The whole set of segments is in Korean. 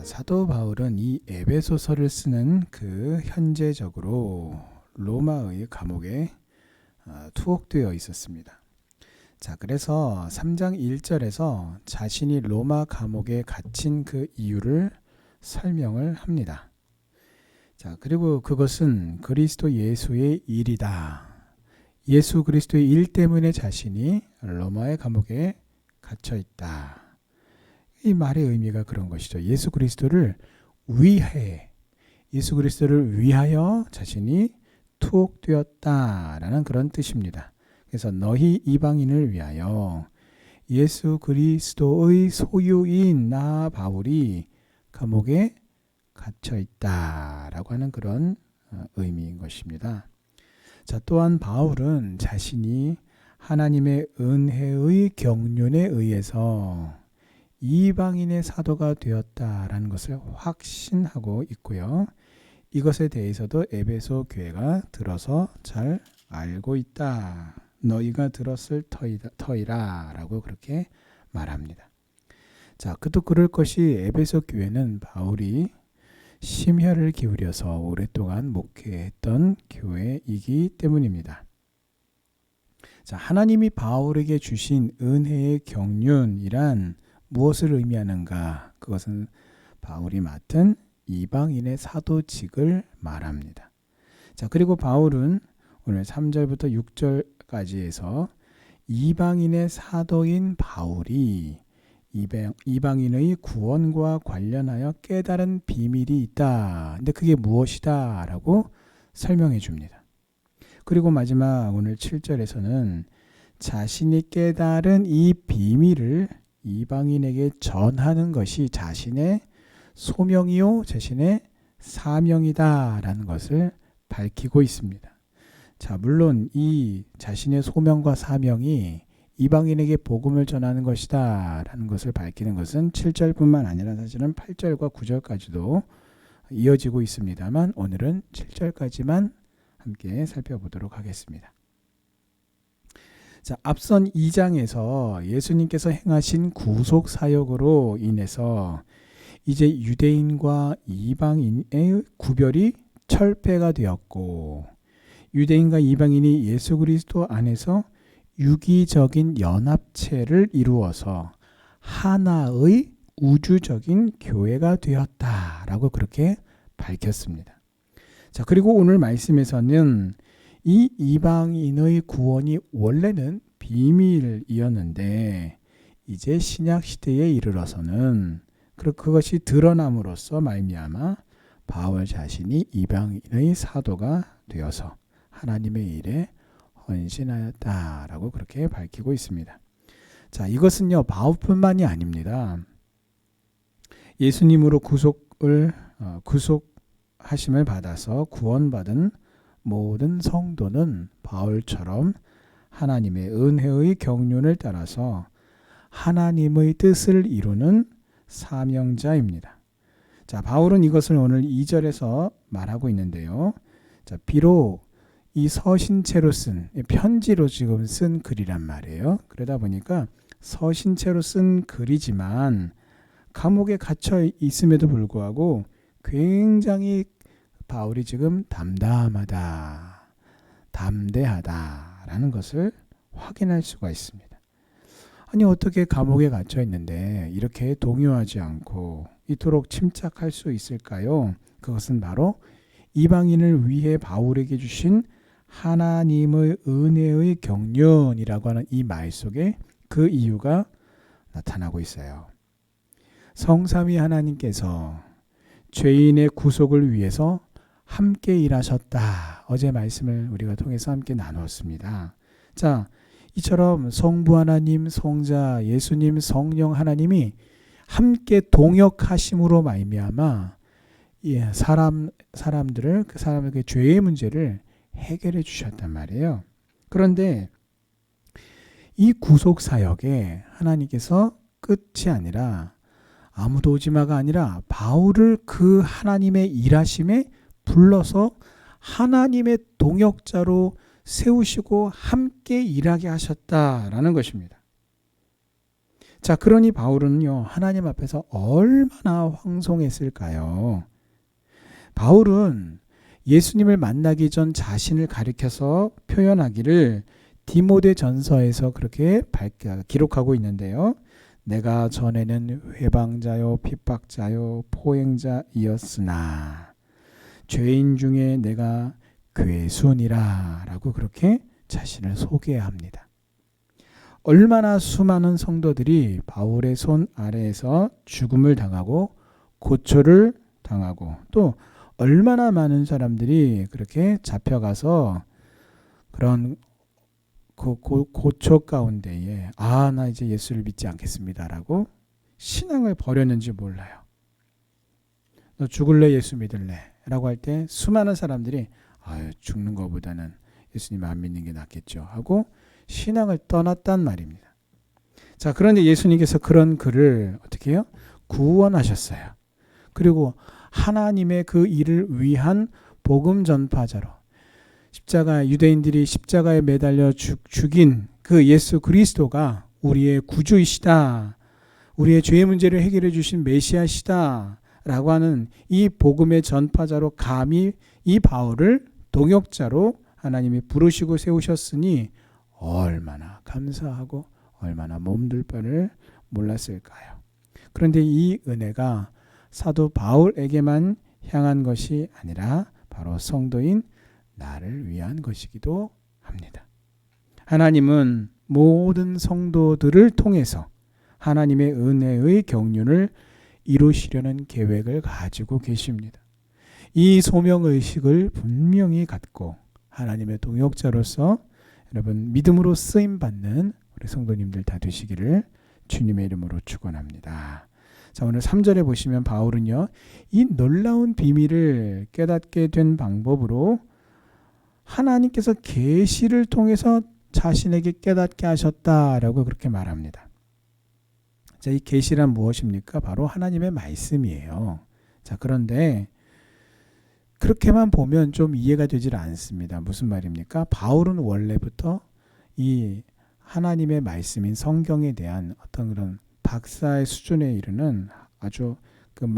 사도 바울은 이 에베소서를 쓰는 그 현재적으로 로마의 감옥에 투옥되어 있었습니다. 자, 그래서 3장 1절에서 자신이 로마 감옥에 갇힌 그 이유를 설명을 합니다. 자, 그리고 그것은 그리스도 예수의 일이다. 예수 그리스도의 일 때문에 자신이 로마의 감옥에 갇혀 있다. 이 말의 의미가 그런 것이죠. 예수 그리스도를 위하여 자신이 투옥되었다라는 그런 뜻입니다. 그래서 너희 이방인을 위하여 예수 그리스도의 소유인 나 바울이 감옥에 갇혀 있다라고 하는 그런 의미인 것입니다. 자, 또한 바울은 자신이 하나님의 은혜의 경륜에 의해서 이방인의 사도가 되었다라는 것을 확신하고 있고요. 이것에 대해서도 에베소 교회가 들어서 잘 알고 있다. 너희가 들었을 터이라 라고 그렇게 말합니다. 자, 그도 그럴 것이 에베소 교회는 바울이 심혈을 기울여서 오랫동안 목회했던 교회이기 때문입니다. 자, 하나님이 바울에게 주신 은혜의 경륜이란 무엇을 의미하는가? 그것은 바울이 맡은 이방인의 사도직을 말합니다. 자, 그리고 바울은 오늘 3절부터 6절까지 해서 이방인의 사도인 바울이 이방인의 구원과 관련하여 깨달은 비밀이 있다. 근데 그게 무엇이다? 라고 설명해 줍니다. 그리고 마지막 오늘 7절에서는 자신이 깨달은 이 비밀을 이방인에게 전하는 것이 자신의 소명이요 자신의 사명이다 라는 것을 밝히고 있습니다. 자, 물론 이 자신의 소명과 사명이 이방인에게 복음을 전하는 것이다 라는 것을 밝히는 것은 7절뿐만 아니라 사실은 8절과 9절까지도 이어지고 있습니다만 오늘은 7절까지만 함께 살펴보도록 하겠습니다. 자, 앞선 2장에서 예수님께서 행하신 구속 사역으로 인해서 이제 유대인과 이방인의 구별이 철폐가 되었고 유대인과 이방인이 예수 그리스도 안에서 유기적인 연합체를 이루어서 하나의 우주적인 교회가 되었다라고 그렇게 밝혔습니다. 자, 그리고 오늘 말씀에서는 이 이방인의 구원이 원래는 비밀이었는데 이제 신약 시대에 이르러서는 그것이 드러남으로써 말미암아 바울 자신이 이방인의 사도가 되어서 하나님의 일에 헌신하였다라고 그렇게 밝히고 있습니다. 자, 이것은요 바울뿐만이 아닙니다. 예수님으로 구속하심을 받아서 구원받은 모든 성도는 바울처럼 하나님의 은혜의 경륜을 따라서 하나님의 뜻을 이루는 사명자입니다. 자, 바울은 이것을 오늘 2절에서 말하고 있는데요. 자, 비록 이 서신체로 쓴 편지로 지금 쓴 글이란 말이에요. 그러다 보니까 서신체로 쓴 글이지만 감옥에 갇혀 있음에도 불구하고 굉장히 바울이 지금 담대하다라는 것을 확인할 수가 있습니다. 아니, 어떻게 감옥에 갇혀 있는데 이렇게 동요하지 않고 이토록 침착할 수 있을까요? 그것은 바로 이방인을 위해 바울에게 주신 하나님의 은혜의 경륜이라고 하는 이 말 속에 그 이유가 나타나고 있어요. 성삼위 하나님께서 죄인의 구속을 위해서 함께 일하셨다. 어제 말씀을 우리가 통해서 함께 나누었습니다. 자, 이처럼 성부 하나님, 성자 예수님, 성령 하나님이 함께 동역하심으로 말미암아 사람에게 죄의 문제를 해결해 주셨단 말이에요. 그런데 이 구속 사역에 하나님께서 끝이 아니라 아무도 오지마가 아니라 바울을 그 하나님의 일하심에 불러서 하나님의 동역자로 세우시고 함께 일하게 하셨다라는 것입니다. 자, 그러니 바울은요, 하나님 앞에서 얼마나 황송했을까요? 바울은 예수님을 만나기 전 자신을 가리켜서 표현하기를 디모데 전서에서 그렇게 기록하고 있는데요. 내가 전에는 회방자요, 핍박자요, 포행자이었으나 죄인 중에 내가 괴순이라 라고 그렇게 자신을 소개합니다. 얼마나 수많은 성도들이 바울의 손 아래에서 죽음을 당하고 고초를 당하고 또 얼마나 많은 사람들이 그렇게 잡혀가서 그런 고초 가운데에 나 이제 예수를 믿지 않겠습니다라고 신앙을 버렸는지 몰라요. 너 죽을래 예수 믿을래 라고 할 때 수많은 사람들이 죽는 것보다는 예수님 안 믿는 게 낫겠죠 하고 신앙을 떠났단 말입니다. 자, 그런데 예수님께서 그런 그를 어떻게 해요? 구원하셨어요. 그리고 하나님의 그 일을 위한 복음 전파자로 유대인들이 십자가에 매달려 죽인 그 예수 그리스도가 우리의 구주이시다. 우리의 죄의 문제를 해결해 주신 메시아시다. 라고 하는 이 복음의 전파자로 감히 이 바울을 동역자로 하나님이 부르시고 세우셨으니 얼마나 감사하고 얼마나 몸둘 바를 몰랐을까요? 그런데 이 은혜가 사도 바울에게만 향한 것이 아니라 바로 성도인 나를 위한 것이기도 합니다. 하나님은 모든 성도들을 통해서 하나님의 은혜의 경륜을 이루시려는 계획을 가지고 계십니다. 이 소명의식을 분명히 갖고 하나님의 동역자로서 여러분 믿음으로 쓰임받는 우리 성도님들 다 되시기를 주님의 이름으로 축원합니다. 자, 오늘 3절에 보시면 바울은요, 이 놀라운 비밀을 깨닫게 된 방법으로 하나님께서 계시를 통해서 자신에게 깨닫게 하셨다라고 그렇게 말합니다. 자, 이 계시란 무엇입니까? 바로 하나님의 말씀이에요. 자, 그런데 그렇게만 보면 좀 이해가 되질 않습니다. 무슨 말입니까? 바울은 원래부터 이 하나님의 말씀인 성경에 대한 어떤 그런 박사의 수준에 이르는 아주 그렇게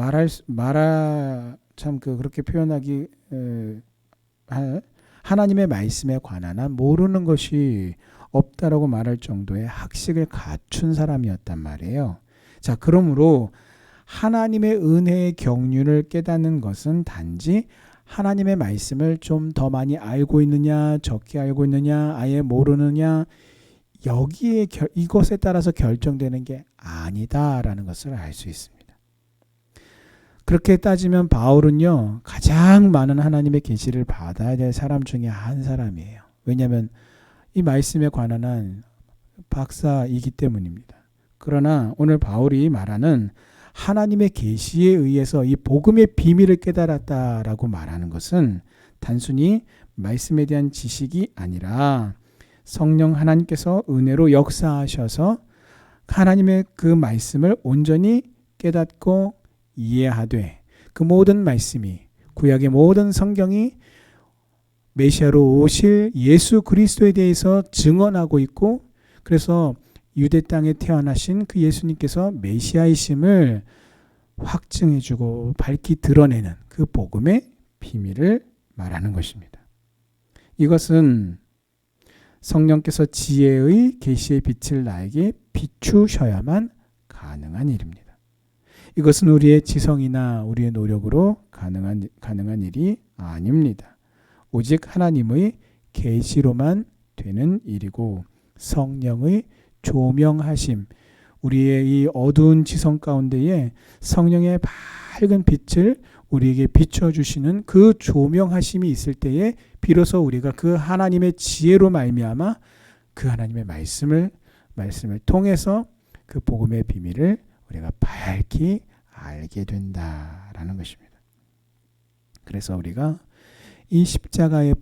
표현하기 하나님의 말씀에 관한 한 모르는 것이 없다라고 말할 정도의 학식을 갖춘 사람이었단 말이에요. 자, 그러므로 하나님의 은혜의 경륜을 깨닫는 것은 단지 하나님의 말씀을 좀 더 많이 알고 있느냐, 적게 알고 있느냐, 아예 모르느냐, 여기에 이것에 따라서 결정되는 게 아니다라는 것을 알 수 있습니다. 그렇게 따지면 바울은요, 가장 많은 하나님의 계시를 받아야 될 사람 중에 한 사람이에요. 왜냐하면 이 말씀에 관한 한 박사이기 때문입니다. 그러나 오늘 바울이 말하는 하나님의 계시에 의해서 이 복음의 비밀을 깨달았다라고 말하는 것은 단순히 말씀에 대한 지식이 아니라 성령 하나님께서 은혜로 역사하셔서 하나님의 그 말씀을 온전히 깨닫고 이해하되 그 모든 말씀이 구약의 모든 성경이 메시아로 오실 예수 그리스도에 대해서 증언하고 있고, 그래서 유대 땅에 태어나신 그 예수님께서 메시아이심을 확증해주고 밝히 드러내는 그 복음의 비밀을 말하는 것입니다. 이것은 성령께서 지혜의 계시의 빛을 나에게 비추셔야만 가능한 일입니다. 이것은 우리의 지성이나 우리의 노력으로 가능한 일이 아닙니다. 오직 하나님의 계시로만 되는 일이고 성령의 조명하심, 우리의 이 어두운 지성 가운데에 성령의 밝은 빛을 우리에게 비춰주시는 그 조명하심이 있을 때에 비로소 우리가 그 하나님의 지혜로 말미암아 그 하나님의 말씀을 통해서 그 복음의 비밀을 우리가 밝히 알게 된다라는 것입니다. 그래서 우리가 이 십자가의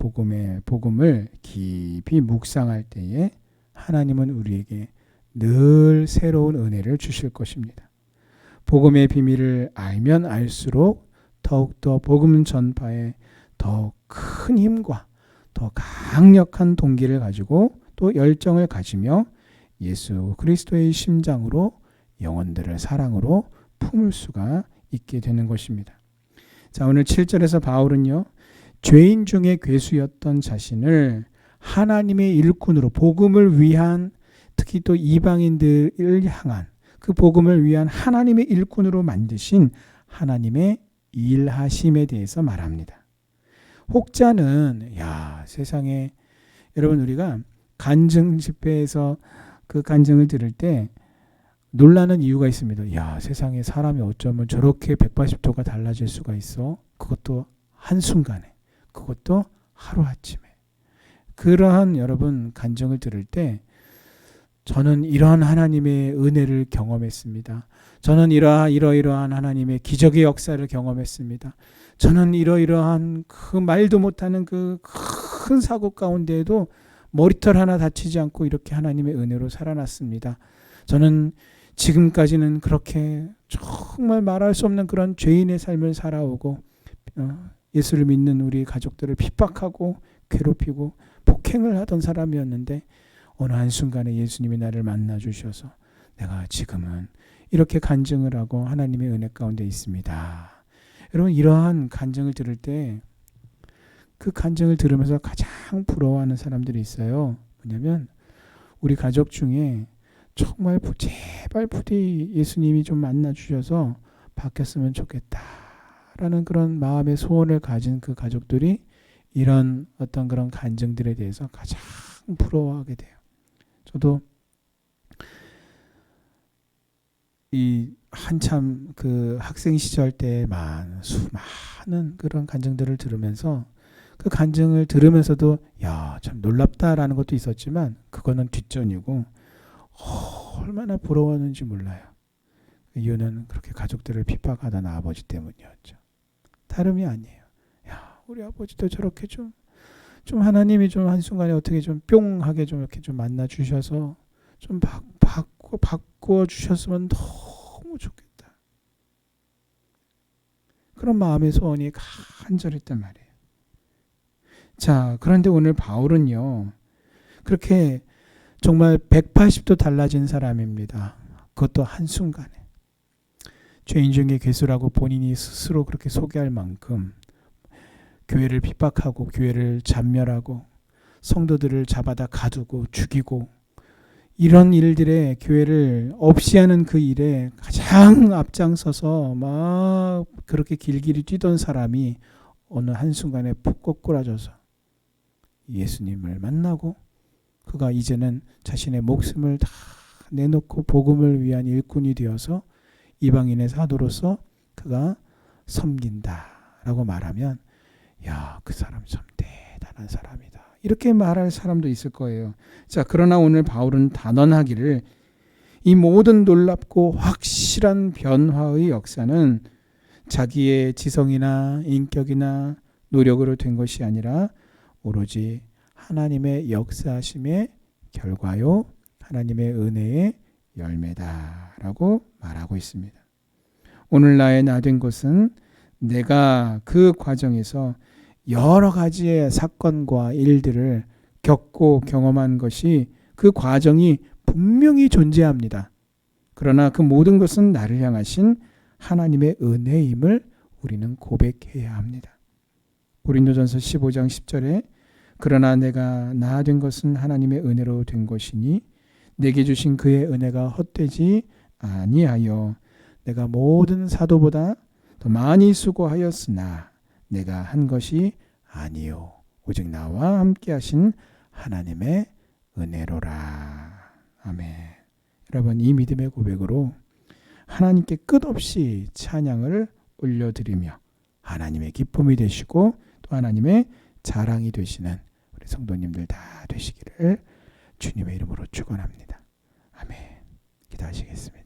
복음을 깊이 묵상할 때에 하나님은 우리에게 늘 새로운 은혜를 주실 것입니다. 복음의 비밀을 알면 알수록 더욱더 복음 전파에 더 큰 힘과 더 강력한 동기를 가지고 또 열정을 가지며 예수 그리스도의 심장으로 영혼들을 사랑으로 품을 수가 있게 되는 것입니다. 자, 오늘 7절에서 바울은요, 죄인 중에 괴수였던 자신을 하나님의 일꾼으로 복음을 위한, 특히 또 이방인들을 향한 그 복음을 위한 하나님의 일꾼으로 만드신 하나님의 일하심에 대해서 말합니다. 혹자는 세상에 여러분, 우리가 간증 집회에서 그 간증을 들을 때 놀라는 이유가 있습니다. 세상에 사람이 어쩌면 저렇게 180도가 달라질 수가 있어? 그것도 한순간에, 그것도 하루아침에. 그러한 여러분 간증을 들을 때 저는 이러한 하나님의 은혜를 경험했습니다. 저는 이러이러한 하나님의 기적의 역사를 경험했습니다. 저는 이러이러한 그 말도 못하는 그 큰 사고 가운데에도 머리털 하나 다치지 않고 이렇게 하나님의 은혜로 살아났습니다. 저는 지금까지는 그렇게 정말 말할 수 없는 그런 죄인의 삶을 살아오고 예수를 믿는 우리 가족들을 핍박하고 괴롭히고 폭행을 하던 사람이었는데 어느 한순간에 예수님이 나를 만나 주셔서 내가 지금은 이렇게 간증을 하고 하나님의 은혜 가운데 있습니다. 여러분, 이러한 간증을 들을 때 그 간증을 들으면서 가장 부러워하는 사람들이 있어요. 뭐냐면 우리 가족 중에 정말 제발 부디 예수님이 좀 만나 주셔서 바뀌었으면 좋겠다라는 그런 마음의 소원을 가진 그 가족들이 이런 어떤 그런 간증들에 대해서 가장 부러워하게 돼요. 저도 이 한참 그 학생 시절 때 수많은 그런 간증들을 들으면서 그 간증을 들으면서도 참 놀랍다라는 것도 있었지만 그거는 뒷전이고 얼마나 부러웠는지 몰라요. 이유는 그렇게 가족들을 핍박하던 아버지 때문이었죠. 다름이 아니에요. 우리 아버지도 저렇게 좀 하나님이 좀 한순간에 어떻게 좀 뿅하게 좀 이렇게 좀 만나 주셔서 좀 바꿔 주셨으면 너무 좋겠다. 그런 마음의 소원이 간절했단 말이에요. 자, 그런데 오늘 바울은요, 그렇게 정말 180도 달라진 사람입니다. 그것도 한순간에. 죄인 중에 괴수라고 본인이 스스로 그렇게 소개할 만큼 교회를 핍박하고 교회를 잔멸하고 성도들을 잡아다 가두고 죽이고 이런 일들에 교회를 없이 하는 그 일에 가장 앞장서서 막 그렇게 길길이 뛰던 사람이 어느 한순간에 푹 꼬꾸라져서 예수님을 만나고 그가 이제는 자신의 목숨을 다 내놓고 복음을 위한 일꾼이 되어서 이방인의 사도로서 그가 섬긴다라고 말하면 그 사람 참 대단한 사람이다. 이렇게 말할 사람도 있을 거예요. 자, 그러나 오늘 바울은 단언하기를 이 모든 놀랍고 확실한 변화의 역사는 자기의 지성이나 인격이나 노력으로 된 것이 아니라 오로지 하나님의 역사하심의 결과요, 하나님의 은혜의 열매다라고 말하고 있습니다. 오늘 나의 나 된 것은 내가 그 과정에서 여러 가지의 사건과 일들을 겪고 경험한 것이 그 과정이 분명히 존재합니다. 그러나 그 모든 것은 나를 향하신 하나님의 은혜임을 우리는 고백해야 합니다. 고린도전서 15장 10절에 그러나 내가 나 된 것은 하나님의 은혜로 된 것이니 내게 주신 그의 은혜가 헛되지 아니하여 내가 모든 사도보다 더 많이 수고하였으나 내가 한 것이 아니요 오직 나와 함께 하신 하나님의 은혜로라. 아멘. 여러분, 이 믿음의 고백으로 하나님께 끝없이 찬양을 올려드리며 하나님의 기쁨이 되시고 또 하나님의 자랑이 되시는 우리 성도님들 다 되시기를 주님의 이름으로 축원합니다. 아멘. 기도하시겠습니다.